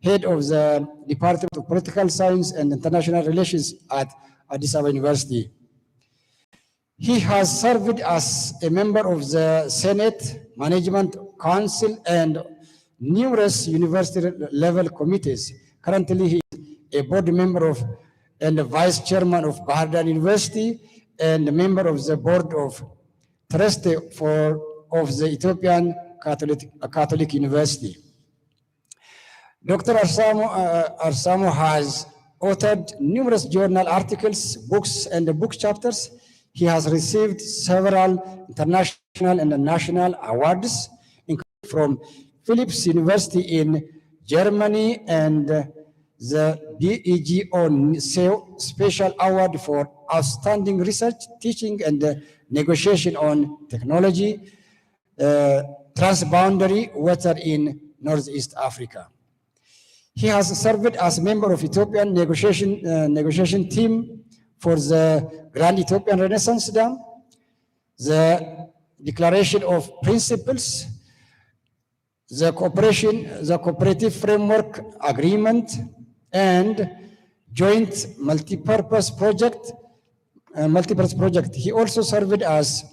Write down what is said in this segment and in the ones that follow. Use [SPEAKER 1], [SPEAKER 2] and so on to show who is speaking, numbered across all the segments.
[SPEAKER 1] head of the Department of Political Science and International Relations at Addis Ababa University. He has served as a member of the Senate, Management Council, and numerous university-level committees. Currently, he is a board member of and the vice chairman of Bahardar University and a member of the board of trustees of the Ethiopian Catholic University. Dr. Arsano has authored numerous journal articles, books, and book chapters. He has received several international and national awards, including from Philipps University in Germany and the DEGO Special Award for Outstanding Research, Teaching, and Negotiation on Technology, Transboundary Water in Northeast Africa. He has served as a member of Ethiopian negotiation team for the Grand Ethiopian Renaissance Dam, the Declaration of Principles, the Cooperative Framework Agreement, and Joint Multipurpose Project. He also served as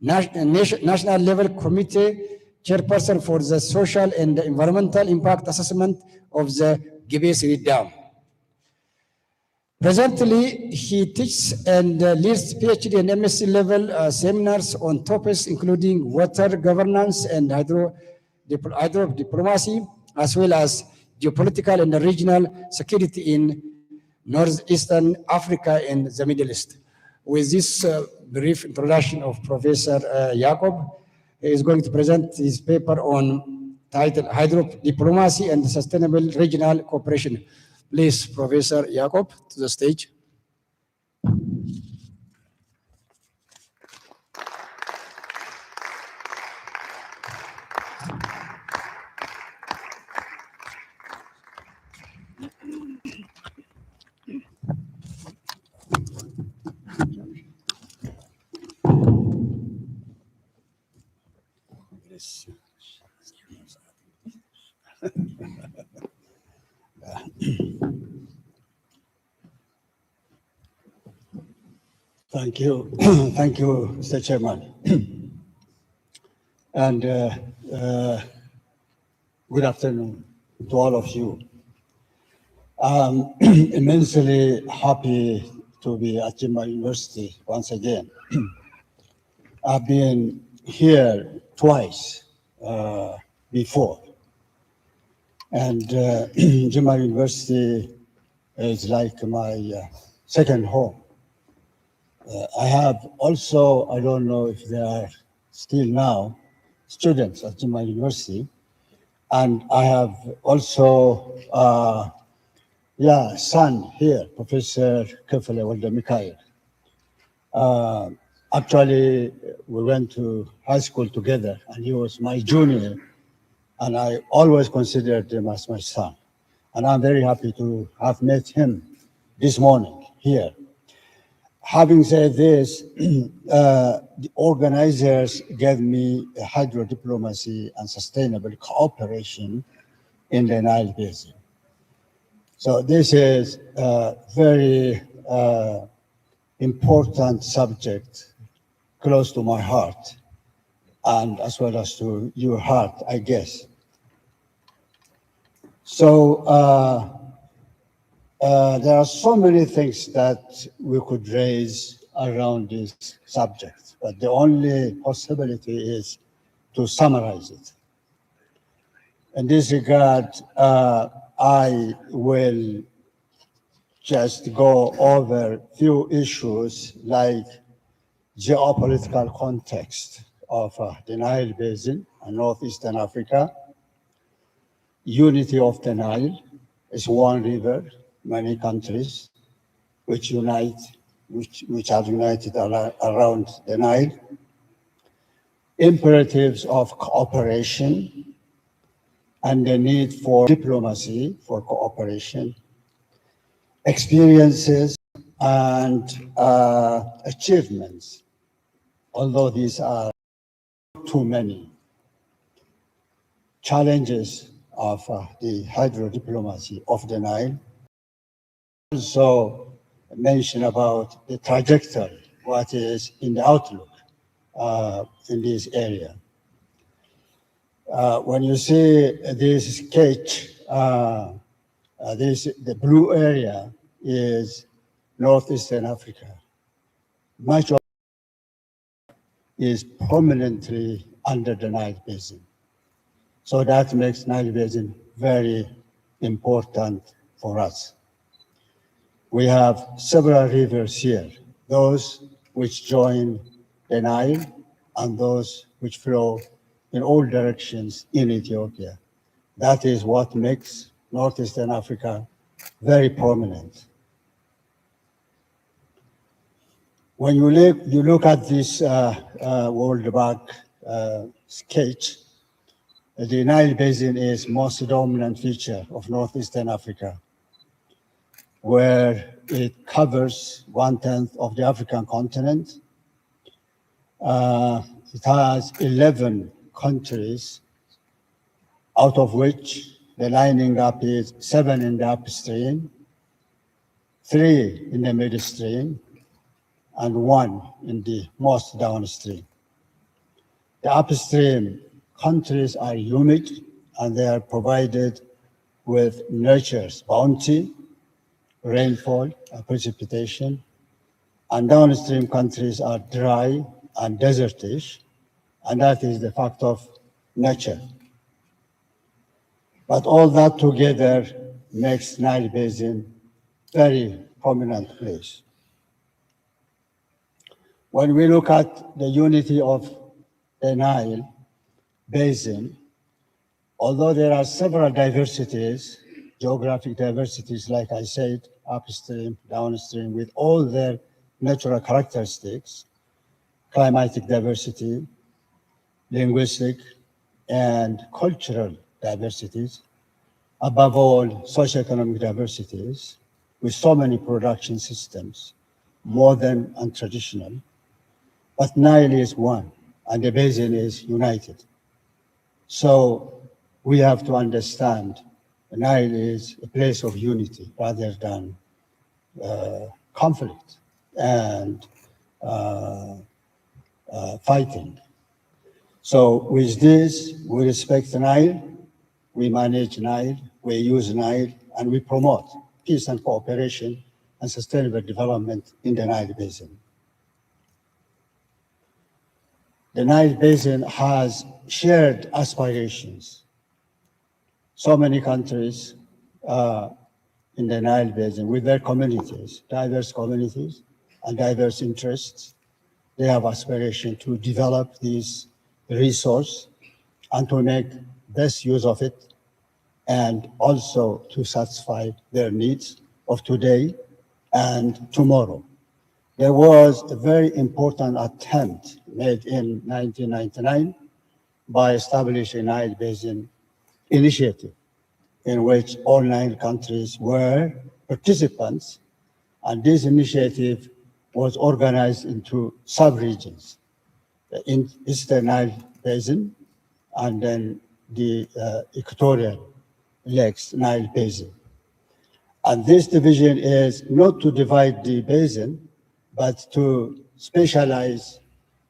[SPEAKER 1] national level committee chairperson for the social and environmental impact assessment of the Gibesiri Dam. Presently, he teaches and leads PhD and MSc level seminars on topics including water governance and hydro diplomacy, as well as geopolitical and regional security in Northeastern Africa and the Middle East. With this brief introduction of Professor Yakob, he is going to present his paper on titled Hydro Diplomacy and Sustainable Regional Cooperation. Please, Professor Yakob, to the stage.
[SPEAKER 2] Thank you. Thank you, Mr. Chairman. And good afternoon to all of you. I'm immensely happy to be at Jimma University once again. I've been here twice before. And Jimma University is like my second home. I have also, I don't know if there are still now students at Jimma University, and I have also, son here, Professor Kefele Walda Mikhail. Actually, we went to high school together, and he was my junior, and I always considered him as my son. And I'm very happy to have met him this morning here. Having said this, the organizers gave me a hydro diplomacy and sustainable cooperation in the Nile basin. So this is a very important subject close to my heart, and as well as to your heart, I guess. So there are so many things that we could raise around this subject, but the only possibility is to summarize it. In this regard, I will just go over a few issues like geopolitical context of the Nile Basin and Northeastern Africa, unity of the Nile is one river, many countries which are united around the Nile, imperatives of cooperation and the need for diplomacy for cooperation, experiences and achievements, although these are too many, challenges of the hydro diplomacy of the Nile. Also mention about the trajectory, what is in the outlook in this area. When you see this sketch, the blue area is northeastern Africa. Much of it is prominently under the Nile Basin. So that makes Nile Basin very important for us. We have several rivers here, those which join the Nile and those which flow in all directions in Ethiopia. That is what makes northeastern Africa very prominent. When you look at this World Bank sketch, the Nile Basin is most dominant feature of northeastern Africa, where it covers 1/10 of the African continent. It has 11 countries, out of which the lining up is 7 in the upstream, 3 in the midstream, and 1 in the most downstream. The upstream countries are humid and they are provided with nature's bounty, rainfall, and precipitation, and downstream countries are dry and desertish, and that is the fact of nature. But all that together makes Nile Basin very prominent place. When we look at the unity of the Nile Basin, although there are several diversities, geographic diversities, like I said, upstream, downstream, with all their natural characteristics, climatic diversity, linguistic and cultural diversities, above all, socioeconomic diversities, with so many production systems, modern and traditional. But Nile is one, and the basin is united. So we have to understand the Nile is a place of unity rather than conflict and fighting. So with this, we respect the Nile, we manage Nile, we use Nile, and we promote peace and cooperation and sustainable development in the Nile Basin. The Nile Basin has shared aspirations. So many countries in the Nile Basin with their communities, diverse communities and diverse interests, they have aspiration to develop this resource and to make best use of it, and also to satisfy their needs of today and tomorrow. There was a very important attempt made in 1999 by establishing Nile Basin Initiative, in which all 9 countries were participants, and this initiative was organized into sub-regions, in Eastern Nile Basin, and then the Equatorial Lakes Nile Basin. And this division is not to divide the basin, but to specialize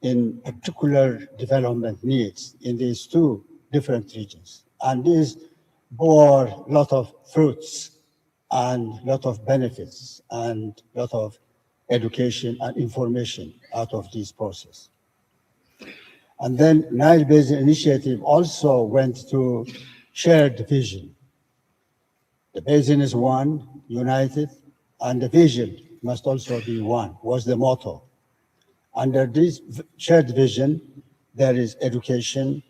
[SPEAKER 2] in particular development needs in these 2 different regions. And this bore a lot of fruits and a lot of benefits and a lot of education and information out of this process. And then Nile Basin Initiative also went to shared vision. The basin is one, united, and the vision must also be one, was the motto. Under this shared vision, there is education,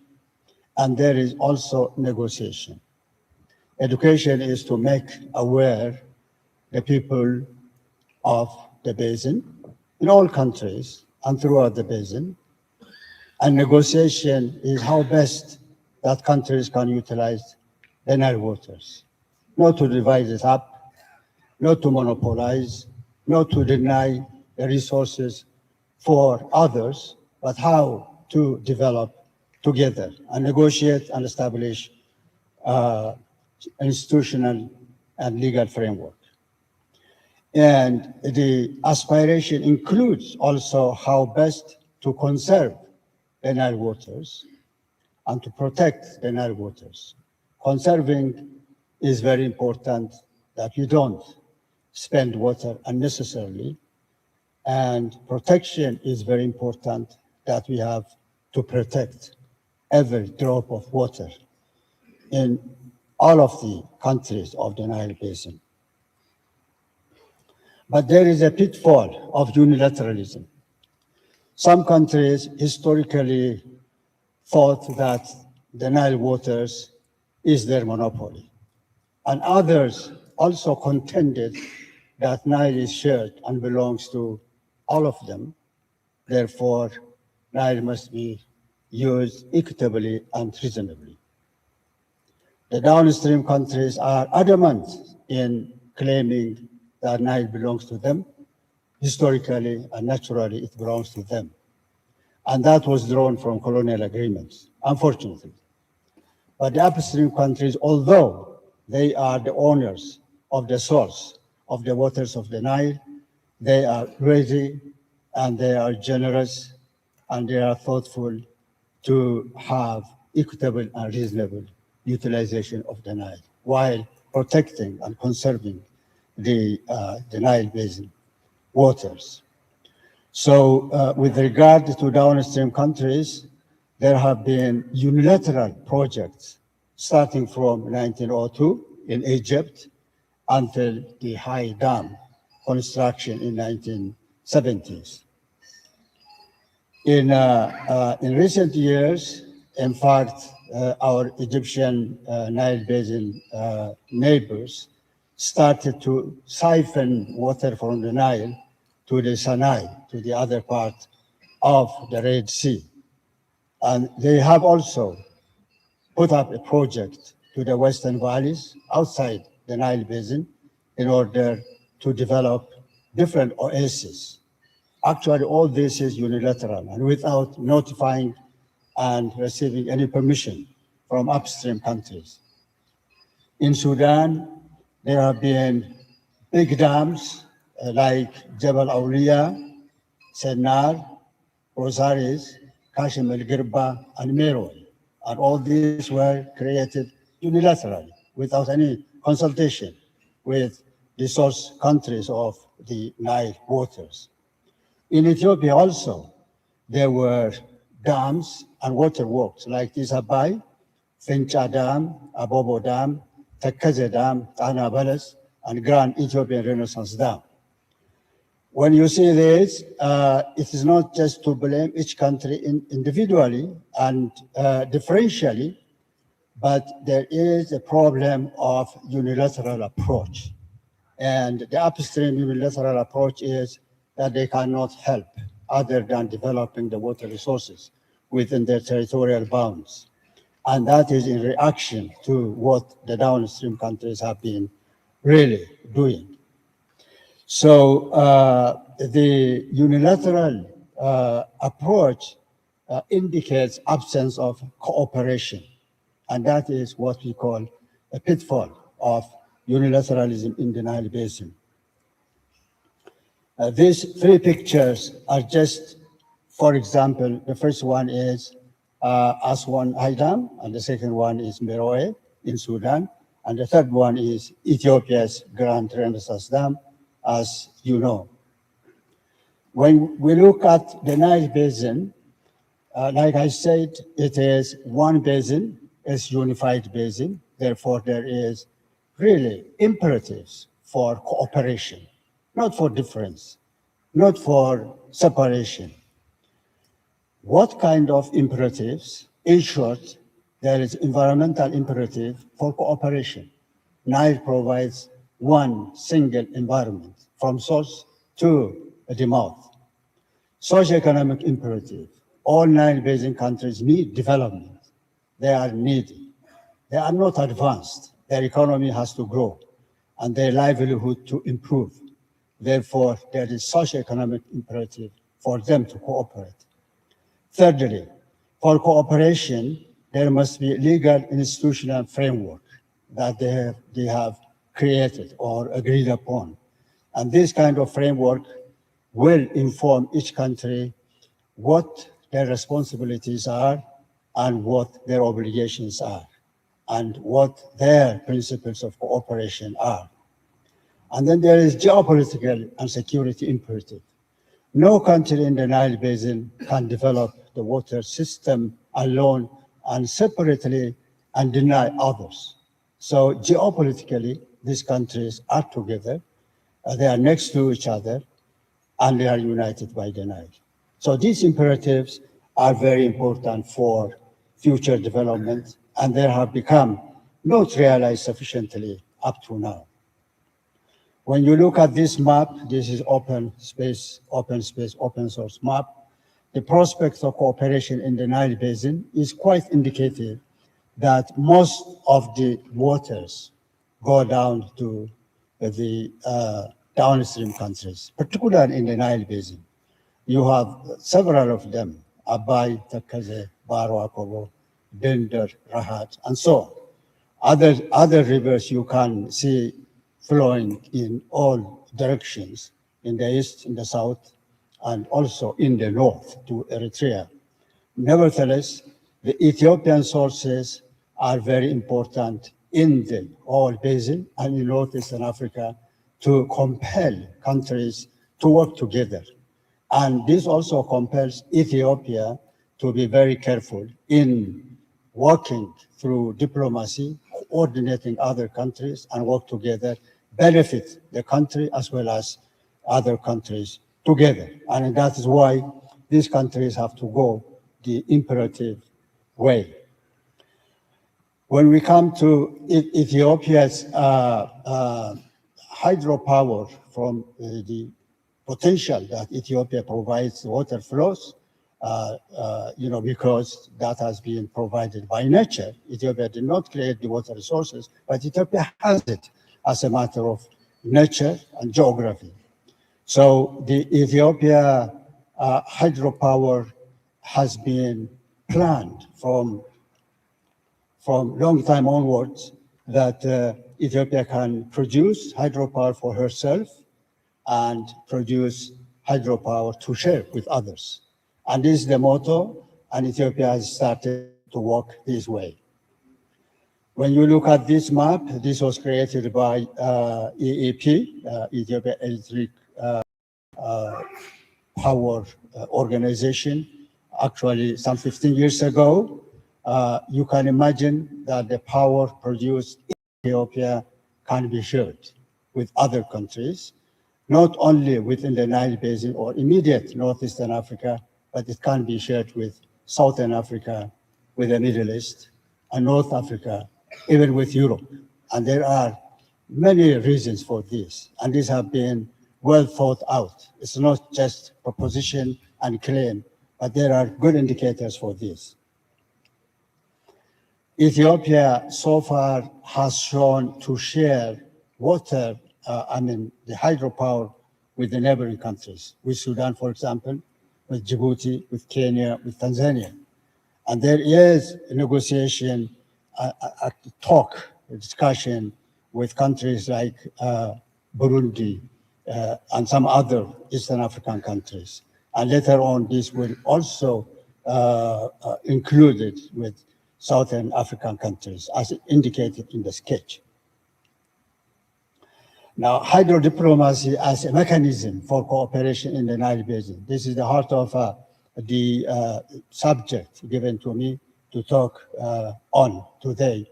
[SPEAKER 2] and there is also negotiation. Education is to make aware the people of the basin in all countries and throughout the basin. And negotiation is how best that countries can utilize the Nile waters, not to divide it up, not to monopolize, not to deny the resources for others, but how to develop together and negotiate and establish uh, institutional and legal framework. And the aspiration includes also how best to conserve the Nile waters and to protect the Nile waters. Conserving is very important, that you don't spend water unnecessarily, and protection is very important, that we have to protect every drop of water in all of the countries of the Nile Basin. But there is a pitfall of unilateralism. Some countries historically thought that the Nile waters is their monopoly, and others also contended that Nile is shared and belongs to all of them. Therefore, Nile must be used equitably and reasonably. The downstream countries are adamant in claiming that Nile belongs to them. Historically and naturally, it belongs to them. And that was drawn from colonial agreements, unfortunately. But the upstream countries, although they are the owners of the source of the waters of the Nile, they are ready and they are generous and they are thoughtful to have equitable and reasonable utilization of the Nile while protecting and conserving the Nile Basin waters. So with regard to downstream countries, there have been unilateral projects starting from 1902 in Egypt until the High Dam construction in 1970s. In recent years, in fact, our Egyptian Nile Basin neighbors started to siphon water from the Nile to the Sinai, to the other part of the Red Sea. And they have also put up a project to the western valleys outside the Nile Basin in order to develop different oases. Actually, all this is unilateral and without notifying and receiving any permission from upstream countries. In Sudan, there have been big dams like Jebel Aulia, Sennar, Rosaires, Kashim el-Girba, and Meroe. And all these were created unilaterally without any consultation with the source countries of the Nile waters. In Ethiopia also, there were dams and waterworks like Tisabai, Fincha Dam, Abobo Dam, Tekkeze Dam, Tana Balas, and Grand Ethiopian Renaissance Dam. When you see this, it is not just to blame each country individually and differentially, but there is a problem of unilateral approach. And the upstream unilateral approach is that they cannot help other than developing the water resources within their territorial bounds. And that is in reaction to what the downstream countries have been really doing. So the unilateral approach indicates absence of cooperation. And that is what we call a pitfall of unilateralism in the Nile Basin. These three pictures are just, for example, the first one is Aswan High Dam, and the second one is Meroe in Sudan, and the third one is Ethiopia's Grand Renaissance Dam, as you know. When we look at the Nile Basin, like I said, it is one basin, it's unified basin, therefore there is really imperatives for cooperation, not for difference, not for separation. What kind of imperatives? In short, there is environmental imperative for cooperation. Nile provides one single environment from source to the mouth. Socioeconomic imperative. All Nile Basin countries need development. They are needy. They are not advanced. Their economy has to grow and their livelihood to improve. Therefore, there is socioeconomic imperative for them to cooperate. Thirdly, for cooperation, there must be legal institutional framework that they have created or agreed upon. And this kind of framework will inform each country what their responsibilities are and what their obligations are and what their principles of cooperation are. And then there is geopolitical and security imperative. No country in the Nile Basin can develop the water system alone and separately and deny others. So geopolitically, these countries are together, they are next to each other, and they are united by the Nile. So these imperatives are very important for future development, and they have become not realized sufficiently up to now. When you look at this map, this is open source map. The prospect of cooperation in the Nile Basin is quite indicative that most of the waters go down to the downstream countries, particularly in the Nile Basin. You have several of them, Abai, Takaze, Baro Akobo, Binder, Rahat, and so on. Other rivers you can see flowing in all directions, in the east, in the south, and also in the north to Eritrea. Nevertheless, the Ethiopian sources are very important in the whole basin and in northeastern Africa to compel countries to work together. And this also compels Ethiopia to be very careful in working through diplomacy, coordinating other countries and work together, benefit the country as well as other countries together. And that is why these countries have to go the imperative way. When we come to Ethiopia's hydropower from the potential that Ethiopia provides water flows, because that has been provided by nature. Ethiopia did not create the water resources, but Ethiopia has it as a matter of nature and geography. So the Ethiopia hydropower has been planned from long time onwards that Ethiopia can produce hydropower for herself and produce hydropower to share with others. And this is the motto, and Ethiopia has started to work this way. When you look at this map, this was created by EEP, Ethiopia Electric Power Organization, actually some 15 years ago. You can imagine that the power produced in Ethiopia can be shared with other countries, not only within the Nile Basin or immediate northeastern Africa, but it can be shared with Southern Africa, with the Middle East, and North Africa, even with Europe. And there are many reasons for this, and these have been well thought out. It's not just proposition and claim, but there are good indicators for this. Ethiopia so far has shown to share water, the hydropower with the neighboring countries, with Sudan, for example, with Djibouti, with Kenya, with Tanzania. And there is a negotiation, a talk, a discussion with countries like Burundi and some other Eastern African countries. And later on, this will also included with Southern African countries, as indicated in the sketch. Now, hydrodiplomacy as a mechanism for cooperation in the Nile Basin. This is the heart of the subject given to me to talk on today.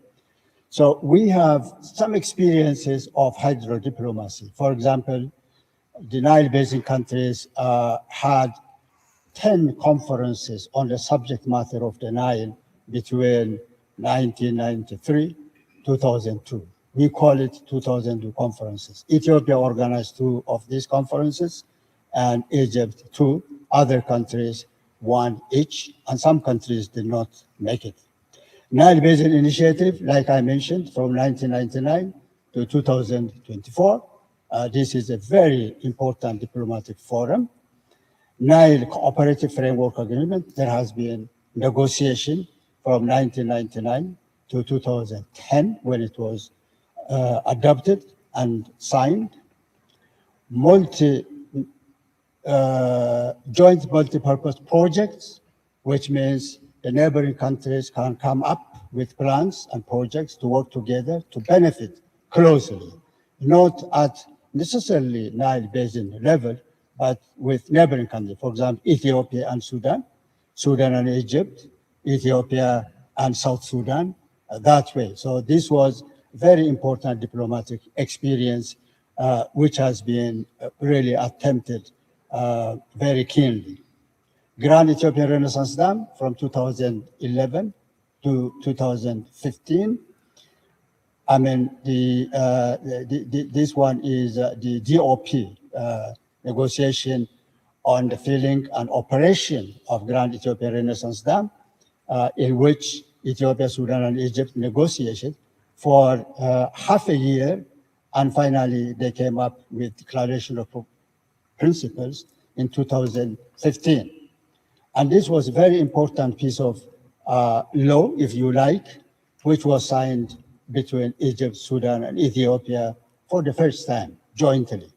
[SPEAKER 2] So we have some experiences of hydrodiplomacy. For example, the Nile Basin countries had 10 conferences on the subject matter of the Nile between 1993, 2002. We call it 2002 conferences. Ethiopia organized 2 of these conferences, and Egypt 2, other countries 1 each, and some countries did not make it. Nile Basin Initiative, like I mentioned, from 1999 to 2024. This is a very important diplomatic forum. Nile Cooperative Framework Agreement, there has been negotiation from 1999 to 2010 when it was adopted and signed. Joint multi-purpose projects, which means the neighboring countries can come up with plans and projects to work together to benefit closely, not at necessarily Nile Basin level, but with neighboring countries. For example, Ethiopia and Sudan, Sudan and Egypt, Ethiopia and South Sudan, that way. So this was very important diplomatic experience, which has been really attempted very keenly. Grand Ethiopian Renaissance Dam from 2011 to 2015. I mean, this one is the GOP negotiation on the filling and operation of Grand Ethiopian Renaissance Dam, in which Ethiopia, Sudan, and Egypt negotiated for half a year, and finally they came up with declaration of principles in 2015. And this was a very important piece of law, if you like, which was signed between Egypt, Sudan, and Ethiopia for the first time jointly.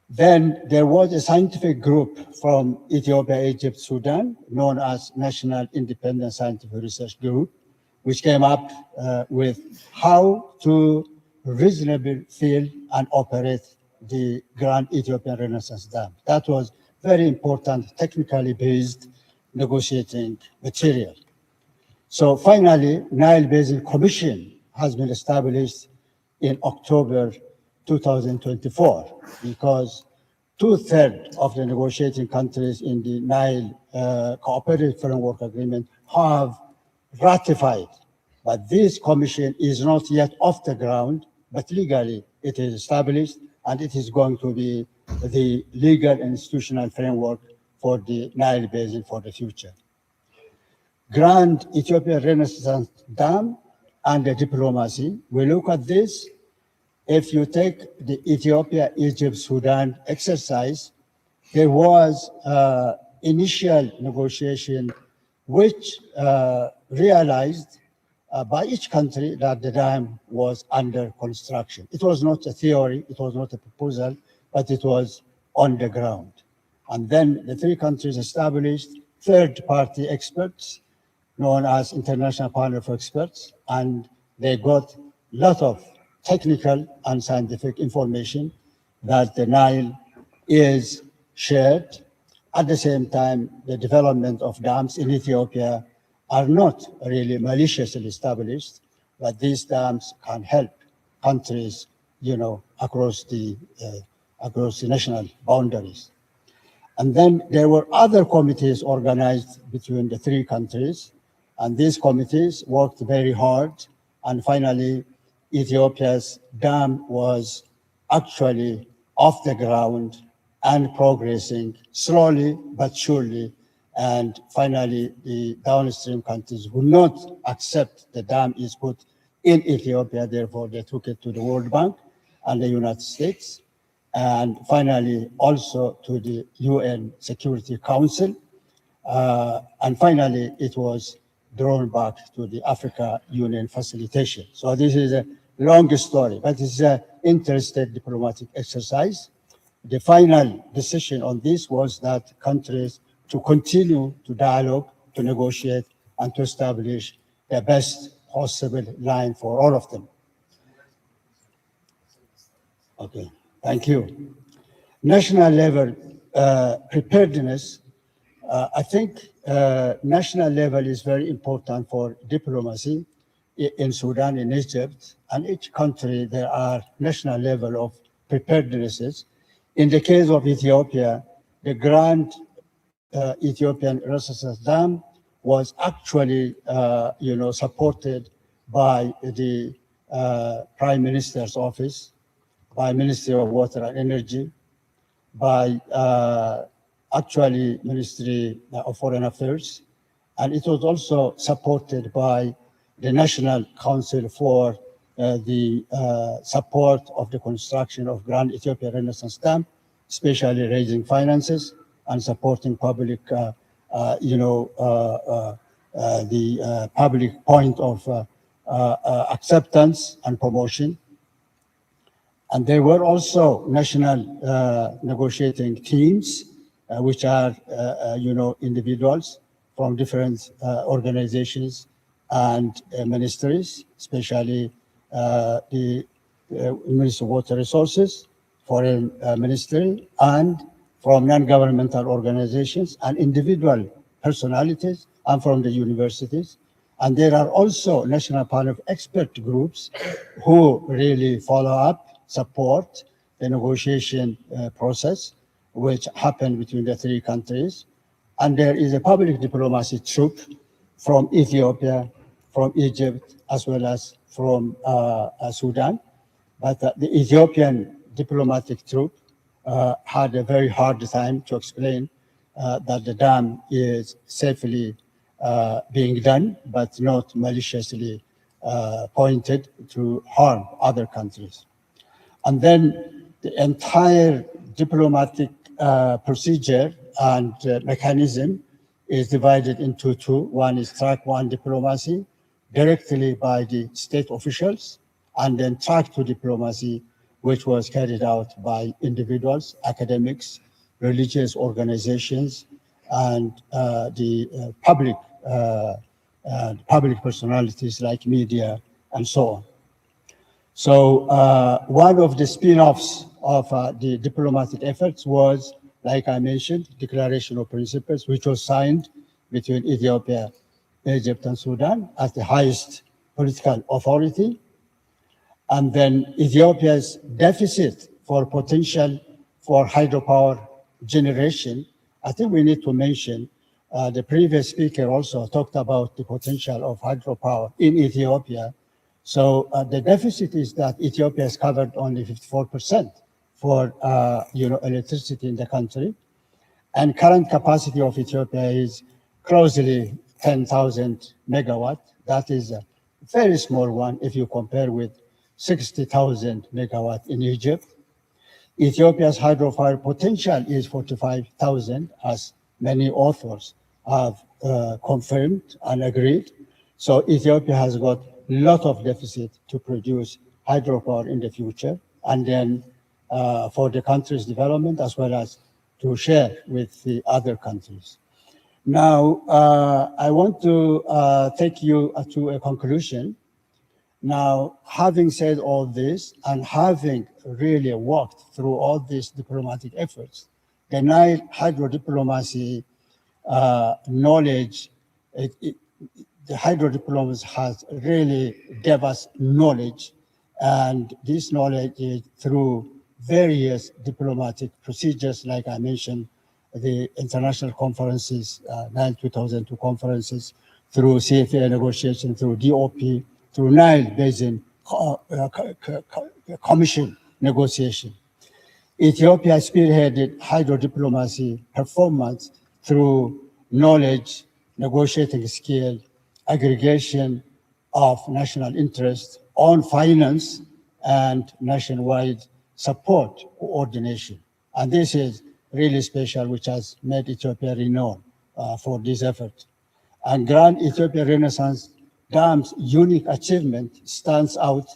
[SPEAKER 2] Then there was a scientific group from Ethiopia, Egypt, Sudan, known as National Independent Scientific Research Group, which came up with how to reasonably fill and operate the Grand Ethiopian Renaissance Dam. That was very important, technically based negotiating material. So finally, Nile Basin Commission has been established in October 2024, because 2/3 of the negotiating countries in the Nile Cooperative Framework Agreement have ratified. But this commission is not yet off the ground, but legally it is established, and it is going to be the legal and institutional framework for the Nile Basin for the future. Grand Ethiopian Renaissance Dam and the diplomacy. We look at this. If you take the Ethiopia, Egypt, Sudan exercise, there was initial negotiation which realized by each country that the dam was under construction. It was not a theory, it was not a proposal, but it was on the ground. And then the three countries established third-party experts, known as International Panel of Experts, and they got a lot of technical and scientific information that the Nile is shared. At the same time, the development of dams in Ethiopia are not really maliciously established, but these dams can help countries, across the national boundaries. And then there were other committees organized between the three countries, and these committees worked very hard, and finally, Ethiopia's dam was actually off the ground and progressing slowly but surely. And finally, the downstream countries would not accept the dam is put in Ethiopia. Therefore, they took it to the World Bank and the United States. And finally, also to the UN Security Council. And finally, it was drawn back to the Africa Union facilitation. So this is a long story, but it's an interesting diplomatic exercise. The final decision on this was that countries to continue to dialogue, to negotiate, and to establish the best possible line for all of them. Okay, thank you. National level preparedness. I think national level is very important for diplomacy in Sudan, in Egypt, and each country there are national level of preparednesses. In the case of Ethiopia, the Grand Ethiopian Renaissance Dam was actually, supported by the Prime Minister's office, by Ministry of Water and Energy, by actually Ministry of Foreign Affairs, and it was also supported by the National Council for the support of the construction of Grand Ethiopian Renaissance Dam, especially raising finances and supporting public, the public point of acceptance and promotion. And there were also national negotiating teams, which are, individuals from different organizations and ministries, especially the Ministry of Water Resources, Foreign Ministry, and from non-governmental organizations and individual personalities, and from the universities. And there are also national panel of expert groups who really follow up, support the negotiation process, which happened between the three countries. And there is a public diplomacy troop from Ethiopia, from Egypt, as well as from Sudan. But the Ethiopian diplomatic troop had a very hard time to explain that the dam is safely being done, but not maliciously pointed to harm other countries. And then the entire diplomatic procedure and mechanism is divided into two. One is track one diplomacy, directly by the state officials, and then track two diplomacy, which was carried out by individuals, academics, religious organizations, and the public personalities like media and so on. So one of the spin-offs of the diplomatic efforts was, like I mentioned, Declaration of Principles, which was signed between Ethiopia, Egypt, and Sudan as the highest political authority. And then Ethiopia's deficit for potential for hydropower generation. I think we need to mention, the previous speaker also talked about the potential of hydropower in Ethiopia. So the deficit is that Ethiopia has covered only 54% for electricity in the country, and current capacity of Ethiopia is closely 10,000 megawatt. That is a very small one if you compare with 60,000 megawatt in Egypt. Ethiopia's hydropower potential is 45,000, as many authors have confirmed and agreed. So Ethiopia has got lot of deficit to produce hydropower in the future, and then for the country's development as well as to share with the other countries. Now, I want to take you to a conclusion. Now, having said all this and having really walked through all these diplomatic efforts, the Nile hydrodiplomacy knowledge, the hydrodiplomacy has really gave us knowledge, and this knowledge is through various diplomatic procedures, like I mentioned, the international conferences, Nile 2002 conferences, through CFA negotiation, through DOP, through Nile Basin Commission negotiation. Ethiopia spearheaded hydrodiplomacy performance through knowledge, negotiating skill, aggregation of national interest on finance, and nationwide support coordination. And this is really special, which has made Ethiopia renowned for this effort. And Grand Ethiopia Renaissance Dam's unique achievement stands out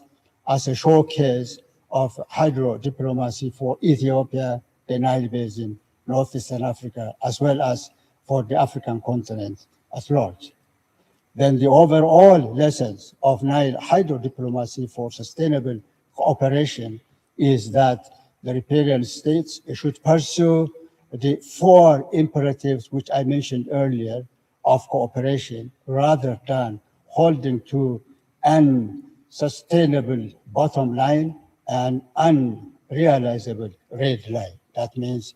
[SPEAKER 2] as a showcase of hydro diplomacy for Ethiopia, the Nile Basin, Northeastern Africa, as well as for the African continent at large. Then the overall lessons of Nile hydro diplomacy for sustainable cooperation is that the riparian states should pursue the four imperatives which I mentioned earlier of cooperation, rather than holding to unsustainable bottom line and unrealizable red line. That means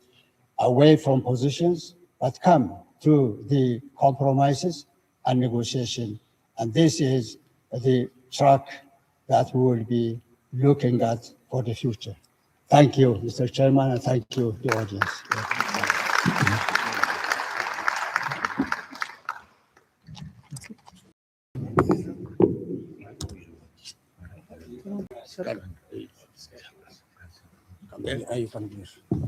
[SPEAKER 2] away from positions, but come to the compromises and negotiation. And this is the track that we will be looking at for the future. Thank you, Mr. Chairman, and thank you, the audience.
[SPEAKER 1] You can hear.